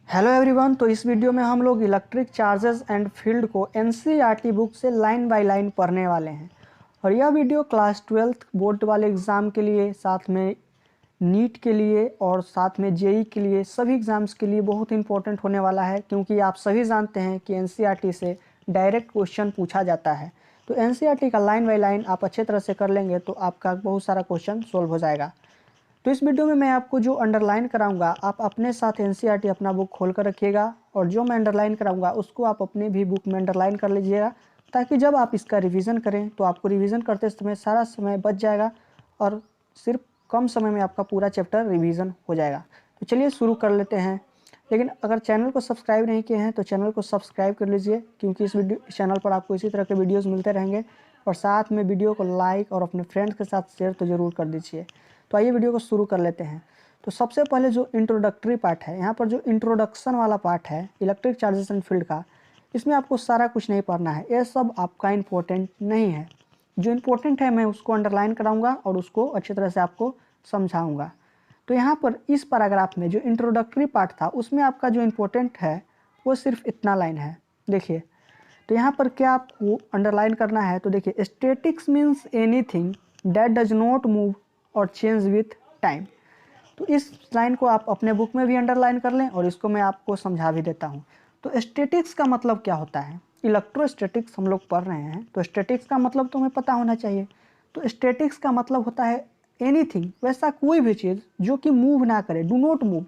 Hello everyone. तो इस video में हम लोग इलेक्ट्रिक चार्जेस एंड फील्ड को एनसीईआरटी बुक से लाइन बाय लाइन पढ़ने वाले हैं। और यह वीडियो क्लास 12th बोर्ड वाले एग्ज़ाम के लिए, साथ में नीट के लिए और साथ में जेई के लिए, सभी एग्ज़ाम्स के लिए बहुत इंपॉर्टेंट होने वाला है, क्योंकि आप सभी जानते हैं कि एनसीईआरटी से डायरेक्ट क्वेश्चन पूछा जाता है। तो एनसीईआरटी का लाइन बाय लाइन आप अच्छे तरह से कर लेंगे तो आपका बहुत सारा क्वेश्चन सोल्व हो जाएगा। तो इस वीडियो में मैं आपको जो अंडरलाइन कराऊंगा, आप अपने साथ एनसीईआरटी अपना बुक खोल कर रखिएगा, और जो मैं अंडरलाइन कराऊंगा उसको आप अपने भी बुक में अंडरलाइन कर लीजिएगा, ताकि जब आप इसका रिवीजन करें तो आपको रिवीजन करते समय सारा समय बच जाएगा और सिर्फ कम समय में आपका पूरा चैप्टर रिवीजन हो जाएगा। तो चलिए शुरू कर लेते हैं। लेकिन अगर चैनल को सब्सक्राइब नहीं किए हैं तो चैनल को सब्सक्राइब कर लीजिए, क्योंकि इस चैनल पर आपको इसी तरह के वीडियोज़ मिलते रहेंगे। और साथ में वीडियो को लाइक और अपने फ्रेंड्स के साथ शेयर तो ज़रूर कर दीजिए। तो आइए वीडियो को शुरू कर लेते हैं। तो सबसे पहले जो इंट्रोडक्टरी पार्ट है, यहाँ पर जो इंट्रोडक्शन वाला पार्ट है इलेक्ट्रिक चार्जेस एंड फील्ड का, इसमें आपको सारा कुछ नहीं पढ़ना है, ये सब आपका इम्पोर्टेंट नहीं है। जो इम्पोर्टेंट है मैं उसको अंडरलाइन कराऊंगा और उसको अच्छी तरह से आपको समझाऊंगा। तो यहाँ पर इस पैराग्राफ में जो इंट्रोडक्टरी पार्ट था उसमें आपका जो इम्पोर्टेंट है वो सिर्फ इतना लाइन है। देखिए, तो यहाँ पर क्या आपको अंडरलाइन करना है, तो देखिए, statics means anything that does not move और चेंज विथ टाइम। तो इस लाइन को आप अपने बुक में भी अंडरलाइन कर लें और इसको मैं आपको समझा भी देता हूँ। तो स्टैटिक्स का मतलब क्या होता है, इलेक्ट्रोस्टैटिक्स हम लोग पढ़ रहे हैं, तो स्टैटिक्स का मतलब तुम्हें पता होना चाहिए। तो स्टैटिक्स का मतलब होता है एनीथिंग, वैसा कोई भी चीज़ जो कि मूव ना करे, डू नॉट मूव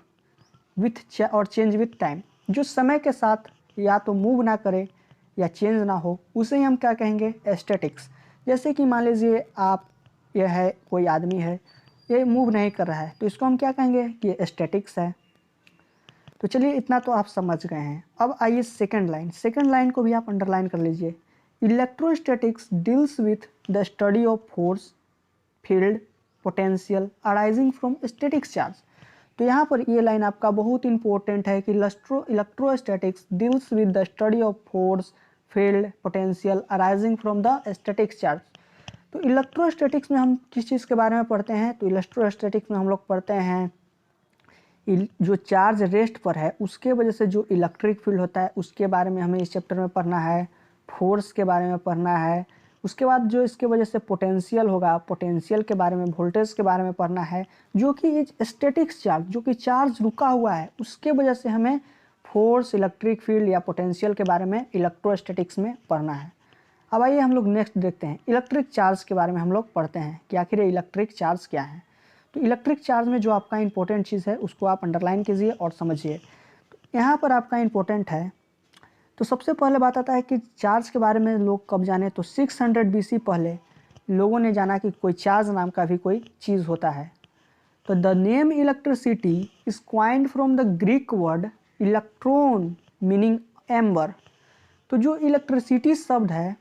विथ और चेंज विथ टाइम, जो समय के साथ या तो मूव ना करे या चेंज ना हो, उसे ही हम क्या कहेंगे, स्टैटिक्स। जैसे कि मान लीजिए आप, यह है कोई आदमी है, ये मूव नहीं कर रहा है, तो इसको हम क्या कहेंगे कि ये स्टैटिक्स है। तो चलिए, इतना तो आप समझ गए हैं। अब आइए सेकंड लाइन, सेकंड लाइन को भी आप अंडरलाइन कर लीजिए। Electrostatics deals with the study of force, field, potential arising from statics charge. तो यहाँ पर ये लाइन आपका बहुत इंपॉर्टेंट है कि electrostatics deals with the study of force, field, potential arising from the statics charge. तो इलेक्ट्रोस्टैटिक्स में हम किस चीज़ के बारे में पढ़ते हैं, तो इलेक्ट्रोस्टैटिक्स में हम लोग पढ़ते हैं जो चार्ज रेस्ट पर है उसके वजह से जो इलेक्ट्रिक फील्ड होता है उसके बारे में हमें इस चैप्टर में पढ़ना है, फोर्स के बारे में पढ़ना है। उसके बाद जो इसके वजह से पोटेंशियल होगा, पोटेंशियल के बारे में, वोल्टेज के बारे में पढ़ना है, जो कि स्टैटिक्स चार्ज, जो कि चार्ज रुका हुआ है, उसके वजह से हमें फोर्स, इलेक्ट्रिक फील्ड या पोटेंशियल के बारे में इलेक्ट्रोस्टैटिक्स में पढ़ना है। अब आइए हम लोग नेक्स्ट देखते हैं, इलेक्ट्रिक चार्ज के बारे में हम लोग पढ़ते हैं कि आखिर ये इलेक्ट्रिक चार्ज क्या है। तो इलेक्ट्रिक चार्ज में जो आपका इंपॉर्टेंट चीज़ है उसको आप अंडरलाइन कीजिए और समझिए। तो यहाँ पर आपका इंपॉर्टेंट है, तो सबसे पहले बात आता है कि चार्ज के बारे में लोग कब जाने, तो 600 BC पहले लोगों ने जाना कि कोई चार्ज नाम का भी कोई चीज़ होता है। तो the name electricity is coined from the Greek word electron meaning amber. तो जो इलेक्ट्रिसिटी शब्द है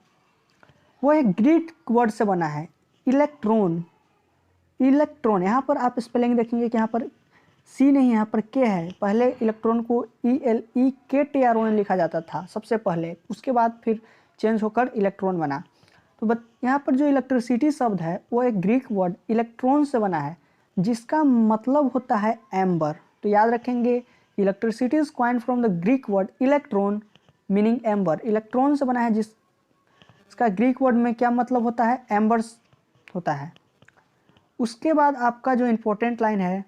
वो एक ग्रीक वर्ड से बना है, इलेक्ट्रॉन। इलेक्ट्रॉन, यहाँ पर आप स्पेलिंग देखेंगे कि यहाँ पर सी नहीं, यहाँ पर के है। पहले इलेक्ट्रॉन को ELEKTRON लिखा जाता था सबसे पहले, उसके बाद फिर चेंज होकर इलेक्ट्रॉन बना। तो यहाँ पर जो इलेक्ट्रिसिटी शब्द है वो एक ग्रीक वर्ड इलेक्ट्रॉन से बना है, जिसका मतलब होता है एम्बर। तो याद रखेंगे, electricity is coined from the Greek word electron meaning amber. Electron से बना है, जिसका ग्रीक वर्ड में क्या मतलब होता है, एम्बर्स होता है। उसके बाद आपका जो इम्पोर्टेंट लाइन है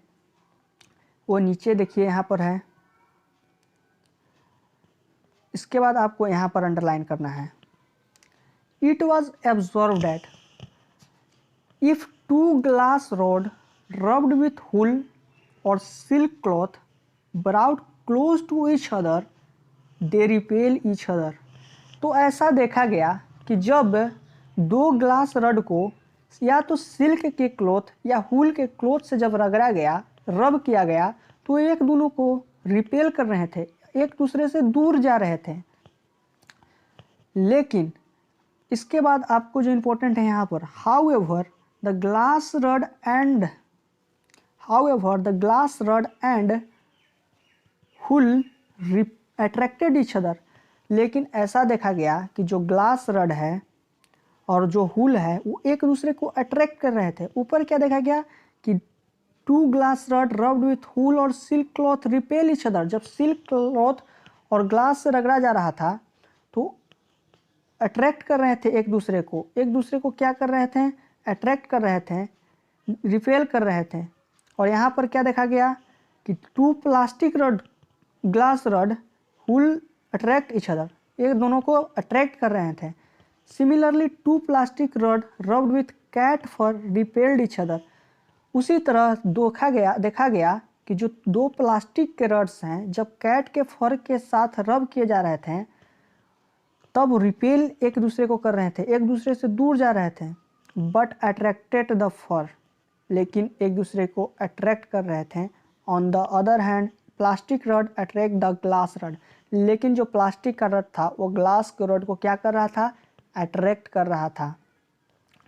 वो नीचे देखिए यहाँ पर है। इसके बाद आपको यहाँ पर अंडरलाइन करना है, it was observed that if two glass rod rubbed with wool और silk cloth brought close to each other they repel each other. तो ऐसा देखा गया कि जब दो ग्लास रड को या तो सिल्क के क्लॉथ या हुल के क्लॉथ से जब रगड़ा गया, रब किया गया, तो एक दोनों को रिपेल कर रहे थे, एक दूसरे से दूर जा रहे थे। लेकिन इसके बाद आपको जो इंपॉर्टेंट है यहाँ पर, however the glass rod and wool attracted each other. लेकिन ऐसा देखा गया कि जो ग्लास रड है और जो हुल है वो एक दूसरे को अट्रैक्ट कर रहे थे। ऊपर क्या देखा गया कि two glass rod rubbed with wool और silk cloth repel each other. जब सिल्क क्लॉथ और ग्लास से रगड़ा जा रहा था तो अट्रैक्ट कर रहे थे एक दूसरे को क्या कर रहे थे, अट्रैक्ट कर रहे थे, रिपेल कर रहे थे। और यहाँ पर क्या देखा गया कि two plastic rod glass rod wool attract each other, एक दोनों को अट्रैक्ट कर रहे थे। Similarly two plastic rod rubbed with cat fur repelled each other. उसी तरह देखा गया कि जो दो प्लास्टिक के रड्स हैं जब कैट के फर के साथ रब किए जा रहे थे तब रिपेल एक दूसरे को कर रहे थे, एक दूसरे से दूर जा रहे थे। बट अट्रैक्टेड द फर, लेकिन एक दूसरे को अट्रैक्ट कर रहे थे। On the other hand plastic rod attract the glass rod, लेकिन जो प्लास्टिक का रड था वो ग्लास के रड को क्या कर रहा था, अट्रैक्ट कर रहा था।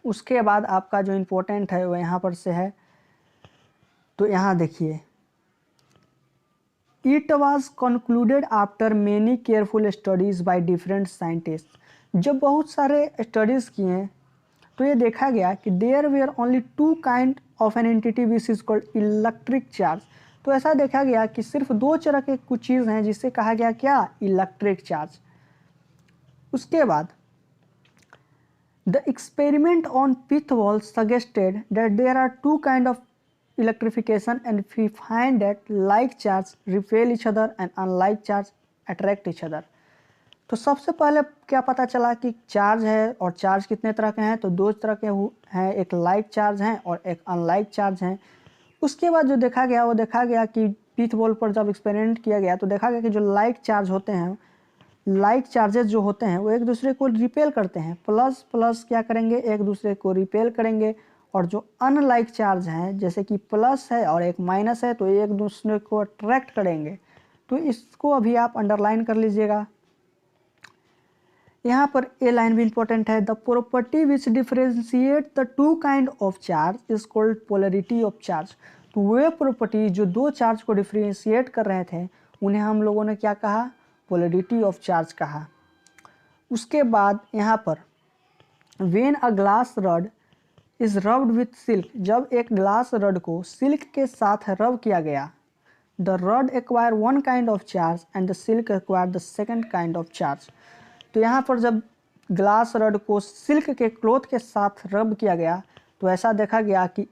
उसके बाद आपका जो इम्पोर्टेंट है वो यहाँ पर से है, तो यहाँ देखिए, it was concluded after many careful studies by different scientist. जब बहुत सारे स्टडीज़ किए तो ये देखा गया कि there were only two kind of an entity which is called electric charge. तो ऐसा देखा गया कि सिर्फ दो तरह के कुछ चीज़ हैं जिसे कहा गया क्या, इलेक्ट्रिक चार्ज। उसके बाद the experiment on pith ball suggested that there are two kind of electrification and we find that like charge repel each other and unlike charge attract each other। तो सबसे पहले क्या पता चला कि चार्ज है, और चार्ज कितने तरह के हैं, तो दो तरह के हैं, एक लाइक चार्ज हैं और एक अनलाइक चार्ज हैं। उसके बाद जो देखा गया वो देखा गया कि पिथ बॉल पर जब एक्सपेरिमेंट किया गया तो देखा गया कि जो लाइक चार्ज होते हैं, लाइक चार्जेस जो होते हैं वो एक दूसरे को रिपेल करते हैं, प्लस प्लस क्या करेंगे, एक दूसरे को रिपेल करेंगे। और जो अनलाइक चार्ज हैं जैसे कि प्लस है और एक माइनस है तो एक दूसरे को अट्रैक्ट करेंगे। तो इसको अभी आप अंडरलाइन कर लीजिएगा। यहाँ पर ए लाइन भी इंपॉर्टेंट है, the property which differentiate the two kind of charge is called polarity of charge. तो वे प्रॉपर्टी जो दो चार्ज को डिफरेंशिएट कर रहे थे उन्हें हम लोगों ने क्या कहा, पोलरिटी ऑफ चार्ज कहा। उसके बाद यहाँ पर when a glass rod is rubbed with silk, जब एक ग्लास रड को सिल्क के साथ रब किया गया, the rod acquire one kind of charge and the silk acquire the second kind of charge. तो यहाँ पर जब ग्लास रड को सिल्क के क्लॉथ के साथ रब किया गया तो ऐसा देखा गया कि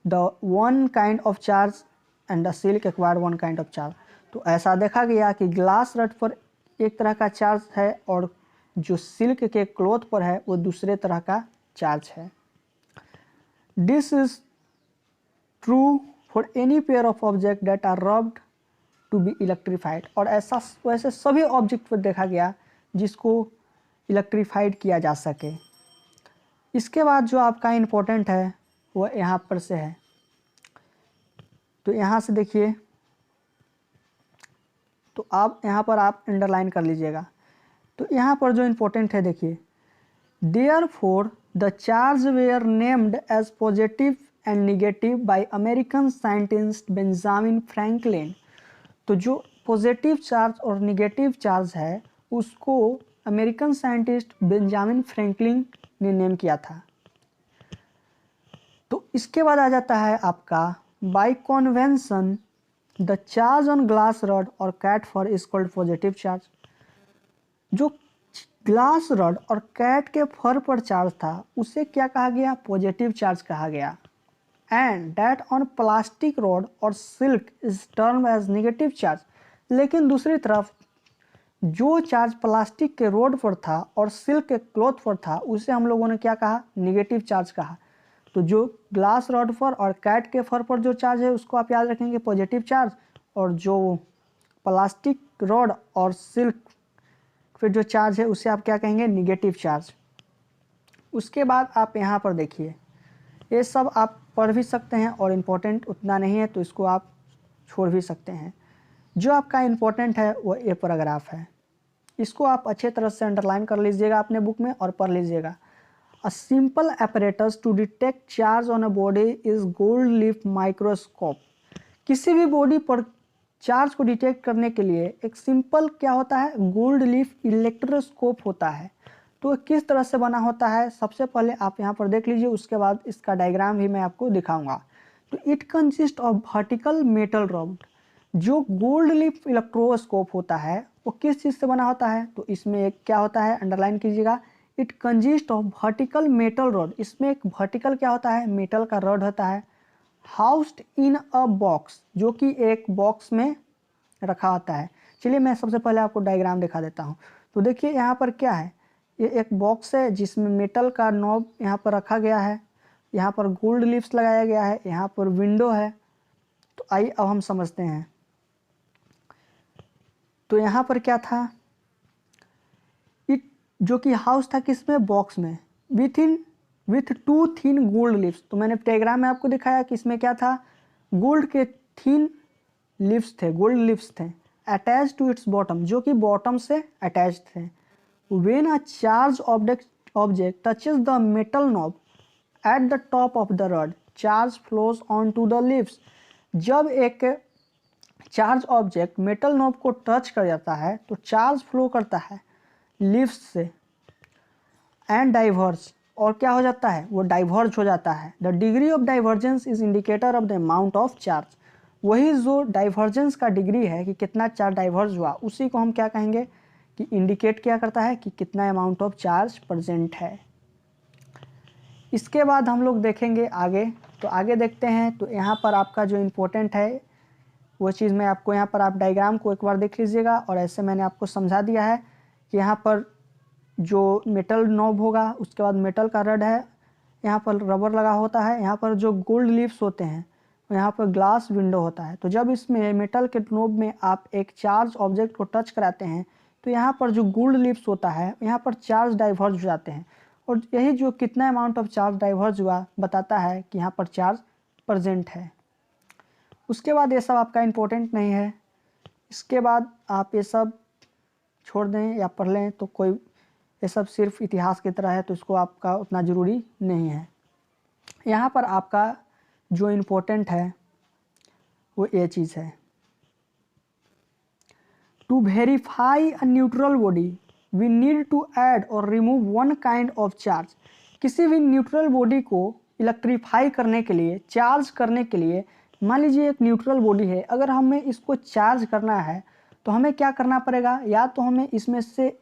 the one kind of charge and the silk acquire one kind of charge. तो ऐसा देखा गया कि ग्लास रड पर एक तरह का चार्ज है और जो सिल्क के क्लॉथ पर है वो दूसरे तरह का चार्ज है। This is true for any pair of objects that are rubbed to be electrified। और ऐसा वैसे सभी ऑब्जेक्ट पर देखा गया जिसको इलेक्ट्रीफाइड किया जा सके। इसके बाद जो आपका इम्पोर्टेंट है वो यहाँ पर से है, तो यहाँ से देखिए, तो आप यहाँ पर आप अंडरलाइन कर लीजिएगा। तो यहाँ पर जो इम्पोर्टेंट है देखिए, Therefore, the charges were named as positive and negative by American scientist Benjamin Franklin। तो जो पॉजिटिव चार्ज और निगेटिव चार्ज है उसको अमेरिकन साइंटिस्ट बेंजामिन फ्रैंकलिन ने नेम किया था। तो इसके बाद आ जाता है आपका by convention the charge on glass rod और cat fur is called positive charge. जो ग्लास रड और कैट के फर पर चार्ज था उसे क्या कहा गया, पॉजिटिव चार्ज कहा गया। And that on plastic rod और silk is term as negative charge. लेकिन दूसरी तरफ जो चार्ज प्लास्टिक के रोड पर था और सिल्क के क्लॉथ पर था उसे हम लोगों ने क्या कहा, निगेटिव चार्ज कहा। तो जो ग्लास रड पर और कैट के फर पर जो चार्ज है उसको आप याद रखेंगे पॉजिटिव चार्ज, और जो प्लास्टिक रड और सिल्क फिर जो चार्ज है उसे आप क्या कहेंगे, निगेटिव चार्ज। उसके बाद आप यहाँ पर देखिए, ये सब आप पढ़ भी सकते हैं और इम्पोर्टेंट उतना नहीं है तो इसको आप छोड़ भी सकते हैं। जो आपका इम्पोर्टेंट है वो ये पैराग्राफ है, इसको आप अच्छे तरह से अंडरलाइन कर लीजिएगा अपने बुक में और पढ़ लीजिएगा। A simple apparatus to detect charge on a body is gold leaf microscope. किसी भी बॉडी पर चार्ज को डिटेक्ट करने के लिए एक सिंपल क्या होता है, गोल्ड लीफ इलेक्ट्रोस्कोप होता है। तो किस तरह से बना होता है सबसे पहले आप यहाँ पर देख लीजिए, उसके बाद इसका डायग्राम भी मैं आपको दिखाऊंगा। तो it consist of vertical metal rod. जो गोल्ड लीफ इलेक्ट्रोस्कोप होता है वो किस चीज़ से बना होता है, तो इसमें एक क्या होता है, अंडरलाइन कीजिएगा, it consist of vertical metal rod. इसमें एक वर्टिकल क्या होता है, मेटल का रॉड होता है, हाउस्ड इन अ बॉक्स, जो कि एक बॉक्स में रखा होता है। चलिए मैं सबसे पहले आपको डायग्राम दिखा देता हूँ। तो देखिए यहाँ पर क्या है, ये एक बॉक्स है जिसमें मेटल का नॉब यहाँ पर रखा गया है, यहाँ पर गोल्ड लीफ्स लगाया गया है, यहाँ पर विंडो है। तो आइए अब हम समझते हैं। तो यहाँ पर क्या था, इट जो कि हाउस था किसमें, बॉक्स में, with to thin gold leaves. तो मैंने डायग्राम में आपको दिखाया कि इसमें क्या था, गोल्ड के थिन लीव्स थे, गोल्ड लीव्स थे, अटैच टू इट्स बॉटम, जो कि बॉटम से अटैच थे। When a charge object touches the metal knob at the top of the rod, charge flows on to the leaves. जब एक charge object metal knob को touch कर जाता है तो चार्ज फ्लो करता है लीव्स से, एंड डाइवर्स, और क्या हो जाता है, वो डाइवर्ज हो जाता है। The degree of divergence is indicator of the amount of charge. वही जो डाइवर्जेंस का डिग्री है कि कितना चार्ज डाइवर्ज हुआ, उसी को हम क्या कहेंगे कि इंडिकेट क्या करता है कि कितना अमाउंट ऑफ चार्ज प्रेजेंट है। इसके बाद हम लोग देखेंगे आगे। तो आगे देखते हैं। तो यहाँ पर आपका जो इम्पोर्टेंट है वो चीज़ मैं आपको, यहाँ पर आप डायग्राम को एक बार देख लीजिएगा, और ऐसे मैंने आपको समझा दिया है कि यहाँ पर जो मेटल नॉब होगा, उसके बाद मेटल का रड है, यहाँ पर रबर लगा होता है, यहाँ पर जो गोल्ड लीव्स होते हैं, यहाँ पर ग्लास विंडो होता है। तो जब इसमें मेटल के नॉब में आप एक चार्ज ऑब्जेक्ट को टच कराते हैं तो यहाँ पर जो गोल्ड लीव्स होता है यहाँ पर चार्ज डाइवर्ज हो जाते हैं, और यही जो कितना अमाउंट ऑफ चार्ज डाइवर्ज हुआ बताता है कि यहाँ पर चार्ज प्रेजेंट है। उसके बाद ये सब आपका इम्पोर्टेंट नहीं है। इसके बाद आप ये सब छोड़ दें या पढ़ लें तो कोई, ये सब सिर्फ इतिहास की तरह है, तो इसको आपका उतना ज़रूरी नहीं है। यहाँ पर आपका जो इम्पोर्टेंट है वो ये चीज़ है, to verify a neutral body we need to add और remove one kind of charge. किसी भी न्यूट्रल बॉडी को इलेक्ट्रीफाई करने के लिए, चार्ज करने के लिए, मान लीजिए एक न्यूट्रल बॉडी है, अगर हमें इसको चार्ज करना है तो हमें क्या करना पड़ेगा, या तो हमें इसमें से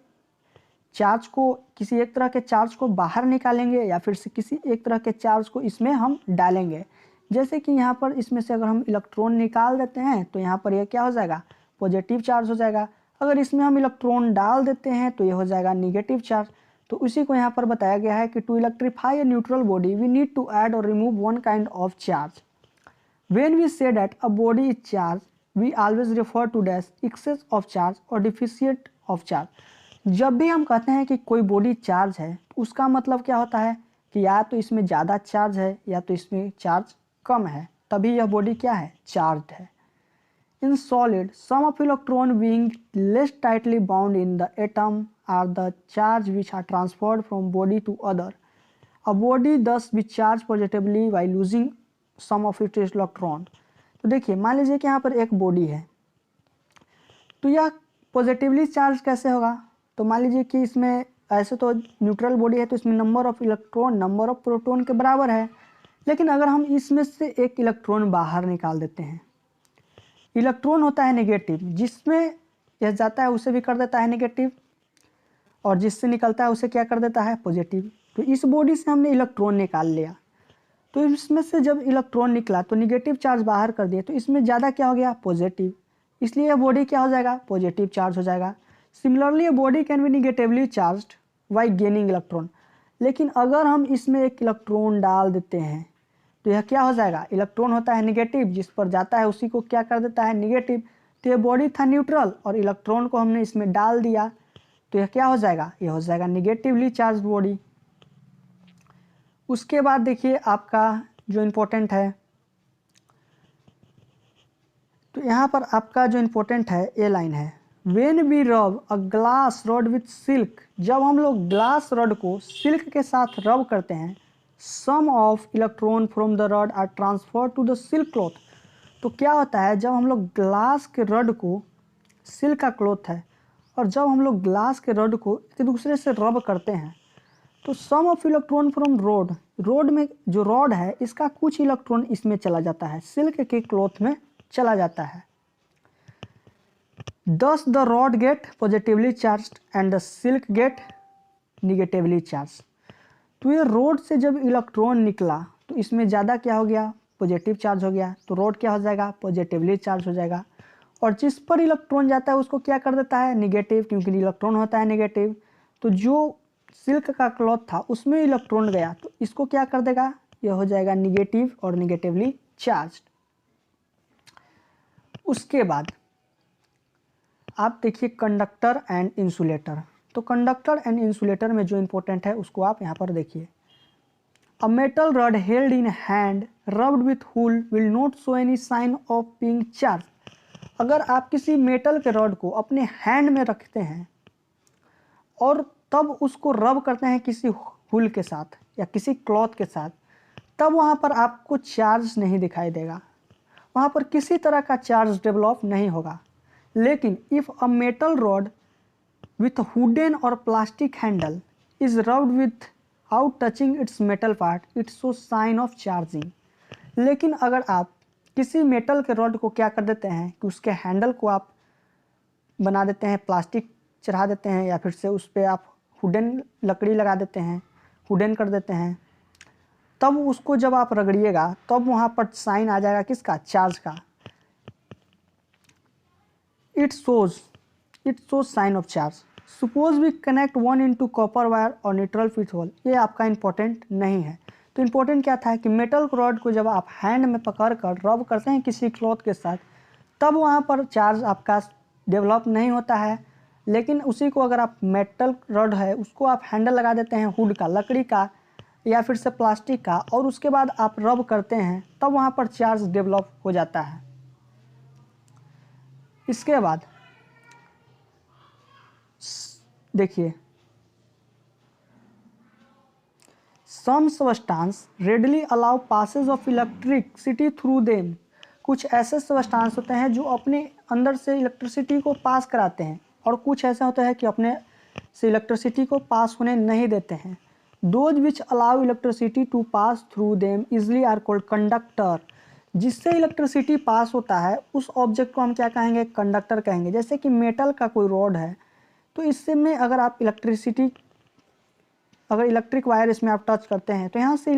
चार्ज को, किसी एक तरह के चार्ज को बाहर निकालेंगे, या फिर से किसी एक तरह के चार्ज को इसमें हम डालेंगे। जैसे कि यहाँ पर इसमें से अगर हम इलेक्ट्रॉन निकाल देते हैं तो यहाँ पर यह क्या हो जाएगा, पॉजिटिव चार्ज हो जाएगा। अगर इसमें हम इलेक्ट्रॉन डाल देते हैं तो ये हो जाएगा निगेटिव चार्ज। तो उसी को यहाँ पर बताया गया है कि to electrify a neutral body we need to add और remove one kind of charge. When we say that a body is charged, we always refer to as excess of charge or deficit of charge. जब भी हम कहते हैं कि कोई body charge है, उसका मतलब क्या होता है कि या तो इसमें ज़्यादा चार्ज है या तो इसमें चार्ज कम है, तभी यह बॉडी क्या है, चार्ज है। In solid, some of electron being less tightly bound in the atom are the charge which are transferred from body to other. A body thus be charged positively by losing some of it electron. तो देखिए मान लीजिए कि यहाँ पर एक body है, तो यह पॉजिटिवली चार्ज कैसे होगा, तो मान लीजिए कि इसमें, ऐसे तो न्यूट्रल बॉडी है तो इसमें number of electron number of proton के बराबर है, लेकिन अगर हम इसमें से एक इलेक्ट्रॉन बाहर निकाल देते हैं, इलेक्ट्रॉन होता है नेगेटिव, जिसमें यह जाता है उसे भी कर देता है नेगेटिव, और जिससे निकलता है उसे क्या कर देता है, पॉजिटिव। तो इस बॉडी से हमने इलेक्ट्रॉन निकाल लिया, तो इसमें से जब इलेक्ट्रॉन निकला तो निगेटिव चार्ज बाहर कर दिए, तो इसमें ज़्यादा क्या हो गया, पॉजिटिव, इसलिए यह बॉडी क्या हो जाएगा, पॉजिटिव चार्ज हो जाएगा। सिमिलरली ये body can be negatively charged bye gaining electron. लेकिन अगर हम इसमें एक इलेक्ट्रॉन डाल देते हैं तो यह क्या हो जाएगा, इलेक्ट्रॉन होता है नेगेटिव, जिस पर जाता है उसी को क्या कर देता है, नेगेटिव। तो यह बॉडी था न्यूट्रल और इलेक्ट्रॉन को हमने इसमें डाल दिया, तो यह क्या हो जाएगा, यह हो जाएगा निगेटिवली चार्ज बॉडी। उसके बाद देखिए आपका जो इम्पोर्टेंट है, तो यहाँ पर आपका जो इम्पोर्टेंट है ये लाइन है, वेन वी रब a glass rod with silk. जब हम लोग ग्लास रॉड को सिल्क के साथ रब करते हैं, some of electron from the rod are transfer to the silk cloth. तो क्या होता है, जब हम लोग ग्लास के रॉड को, सिल्क का क्लॉथ है, और जब हम लोग ग्लास के रॉड को एक दूसरे से रब करते हैं तो सम ऑफ इलेक्ट्रॉन फ्रॉम रोड में जो रॉड है इसका कुछ इलेक्ट्रॉन इसमें चला जाता है, सिल्क के क्लॉथ में चला जाता है। Thus the rod get positively charged and the silk get negatively charged। तो ये रोड से जब इलेक्ट्रॉन निकला तो इसमें ज़्यादा क्या हो गया, पॉजिटिव चार्ज हो गया, तो रोड क्या हो जाएगा, पॉजिटिवली चार्ज हो जाएगा। और जिस पर इलेक्ट्रॉन जाता है उसको क्या कर देता है, निगेटिव, क्योंकि इलेक्ट्रॉन होता है नेगेटिव। तो जो सिल्क का क्लॉथ था उसमें इलेक्ट्रॉन गया तो इसको क्या कर देगा, यह हो जाएगा निगेटिव और निगेटिवली चार्ज। उसके बाद आप देखिए कंडक्टर एंड इंसुलेटर। तो कंडक्टर एंड इंसुलेटर में जो इंपॉर्टेंट है उसको आप यहाँ पर देखिए। A metal rod held in hand rubbed with wool will not show any sign of being charge. अगर आप किसी मेटल के रॉड को अपने हैंड में रखते हैं और तब उसको रब करते हैं किसी हुल के साथ या किसी क्लॉथ के साथ, तब वहाँ पर आपको चार्ज नहीं दिखाई देगा, वहाँ पर किसी तरह का चार्ज डेवलप नहीं होगा। लेकिन if a metal rod with wooden और plastic handle is rubbed without touching its metal part it show sign of charging. लेकिन अगर आप किसी मेटल के रॉड को क्या कर देते हैं कि उसके हैंडल को आप बना देते हैं, प्लास्टिक चढ़ा देते हैं या फिर से उस पर आप वुडन लकड़ी लगा देते हैं, वुडन कर देते हैं, तब उसको जब आप रगड़िएगा तब वहाँ पर साइन आ जाएगा किसका, चार्ज का। It shows sign of charge. Suppose we connect one into copper wire और न्यूट्रल फिट होल। ये आपका इंपॉर्टेंट नहीं है। तो इंपॉर्टेंट क्या था कि मेटल रॉड को जब आप हैंड में पकड़ कर रब करते हैं किसी क्लॉथ के साथ, तब वहाँ पर चार्ज आपका डेवलप नहीं होता है। लेकिन उसी को अगर आप मेटल रॉड है उसको आप हैंडल लगा देते हैं वुड का, लकड़ी का या फिर से प्लास्टिक का, और उसके बाद आप रब करते हैं तब वहाँ पर चार्ज डेवलप हो जाता है। इसके बाद देखिए some substance readily allow passage of electricity through them. कुछ ऐसे सबस्टांस होते हैं जो अपने अंदर से इलेक्ट्रिसिटी को पास कराते हैं और कुछ ऐसे होते हैं कि अपने से इलेक्ट्रिसिटी को पास होने नहीं देते हैं। Those which allow electricity to pass through them easily are called conductor. जिससे इलेक्ट्रिसिटी पास होता है उस ऑब्जेक्ट को हम क्या कहेंगे, कंडक्टर कहेंगे। जैसे कि मेटल का कोई रॉड है तो इससे में अगर आप इलेक्ट्रिक वायर इसमें आप टच करते हैं तो यहाँ से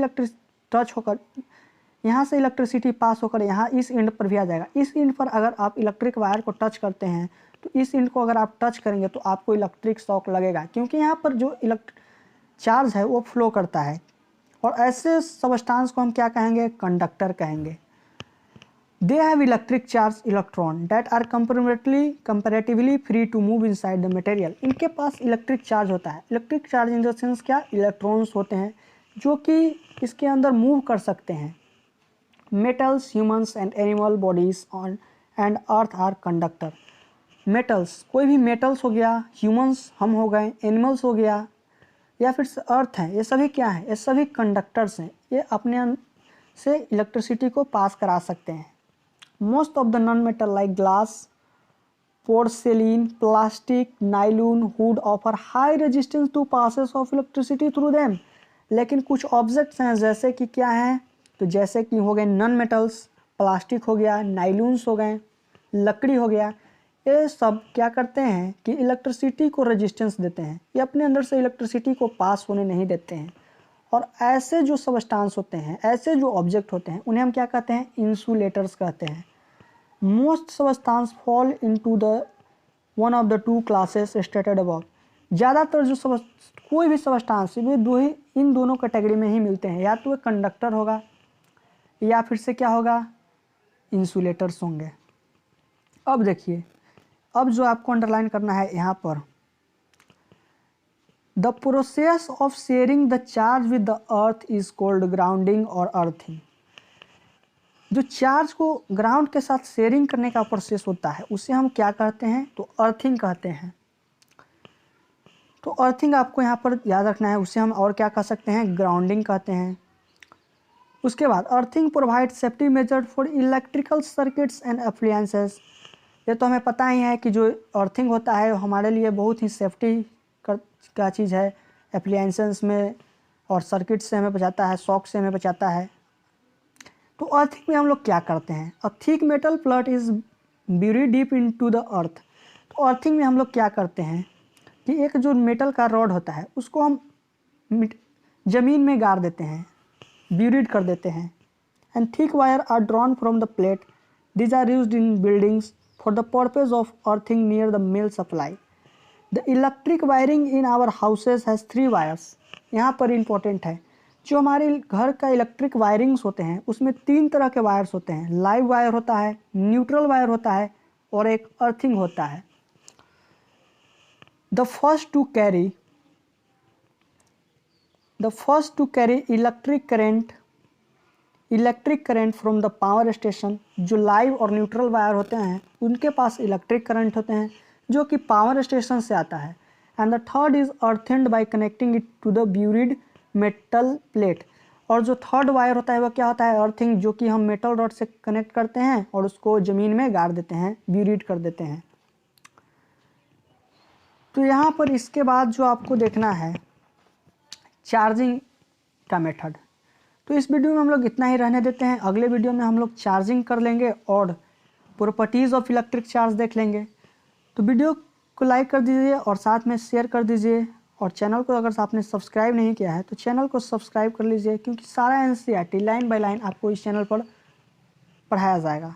इलेक्ट्रिसिटी पास होकर यहाँ इस एंड पर भी आ जाएगा। इस एंड पर अगर आप इलेक्ट्रिक वायर को टच करते हैं तो इस एंड को अगर आप टच करेंगे तो आपको इलेक्ट्रिक शॉक लगेगा, क्योंकि यहाँ पर जो चार्ज है वो फ्लो करता है। और ऐसे सबस्टांस को हम क्या कहेंगे, कंडक्टर कहेंगे। They have electric charge electron that are comparatively free to move inside the material। इनके पास इलेक्ट्रिक चार्ज होता है। Electric charge in the sense क्या, इलेक्ट्रॉन्स होते हैं जो कि इसके अंदर मूव कर सकते हैं। Metals, humans and animal bodies on and earth are conductor. Metals, कोई भी मेटल्स हो गया, ह्यूमंस हम हो गए, एनिमल्स हो गया या फिर अर्थ हैं, ये सभी क्या हैं, ये सभी कंडक्टर्स हैं। ये अपने से इलेक्ट्रिसिटी को पास करा सकते हैं। Most of the non-metal like glass, porcelain, plastic, nylon, wood offer high resistance to passes of electricity through them। लेकिन कुछ ऑब्जेक्ट्स हैं जैसे कि क्या हैं, तो जैसे कि हो गए नॉन मेटल्स, प्लास्टिक हो गया, नाइलून्स हो गए, लकड़ी हो गया, ये सब क्या करते हैं कि इलेक्ट्रिसिटी को रेजिस्टेंस देते हैं। ये अपने अंदर से इलेक्ट्रिसिटी को पास होने नहीं देते हैं। और ऐसे जो सबस्टांस होते हैं, ऐसे जो ऑब्जेक्ट होते हैं, उन्हें हम क्या कहते हैं, इंसुलेटर्स कहते हैं। Most substance fall into the one of the two classes stated above. ज़्यादातर जो कोई भी सबस्टांस वे इन दोनों कैटेगरी में ही मिलते हैं, या तो वे कंडक्टर होगा या फिर से क्या होगा, इंसुलेटर्स होंगे। अब देखिए, अब जो आपको अंडरलाइन करना है यहाँ पर, the process of sharing the charge with the earth is called grounding और अर्थिंग। जो चार्ज को ग्राउंड के साथ शेयरिंग करने का प्रोसेस होता है उसे हम क्या कहते हैं, तो अर्थिंग कहते हैं। तो अर्थिंग आपको यहाँ पर याद रखना है, उसे हम और क्या कह सकते हैं, ग्राउंडिंग कहते हैं। उसके बाद earthing provide safety major for electrical circuits and appliances. ये तो हमें पता ही है कि जो अर्थिंग होता है हमारे लिए बहुत ही सेफ्टी का चीज़ है। एप्लियंसेस में, और सर्किट से हमें बचाता है, शॉक से हमें बचाता है। तो अर्थिंग में हम लोग क्या करते हैं? A thick metal plate is bury deep into the earth. तो अर्थिंग में हम लोग क्या करते हैं कि एक जो मेटल का रॉड होता है उसको हम ज़मीन में गाड़ देते हैं, ब्यूरिड कर देते हैं। And thick wire are drawn from the plate. These are used in buildings for the purpose of earthing near the main supply. The electric wiring in our houses has 3 wires. यहाँ पर important है, जो हमारे घर का electric wirings होते हैं उसमें 3 तरह के वायर्स होते हैं। लाइव वायर होता है, न्यूट्रल वायर होता है और एक अर्थिंग होता है। The first to carry electric current from the power station. जो लाइव और न्यूट्रल वायर होते हैं उनके पास इलेक्ट्रिक करंट होते हैं जो कि पावर स्टेशन से आता है। And the third is earthed by connecting it to the buried metal plate. और जो थर्ड वायर होता है वह क्या होता है? अर्थिंग, जो कि हम मेटल रॉड से कनेक्ट करते हैं और उसको ज़मीन में गाड़ देते हैं, ब्यूरिड कर देते हैं। तो यहाँ पर इसके बाद जो आपको देखना है चार्जिंग का मेथड। तो इस वीडियो में हम लोग इतना ही रहने देते हैं। अगले वीडियो में हम लोग चार्जिंग कर लेंगे और प्रॉपर्टीज़ ऑफ इलेक्ट्रिक चार्ज देख लेंगे। तो वीडियो को लाइक कर दीजिए और साथ में शेयर कर दीजिए, और चैनल को अगर आपने सब्सक्राइब नहीं किया है तो चैनल को सब्सक्राइब कर लीजिए, क्योंकि सारा NCERT लाइन बाय लाइन आपको इस चैनल पर पढ़ाया जाएगा।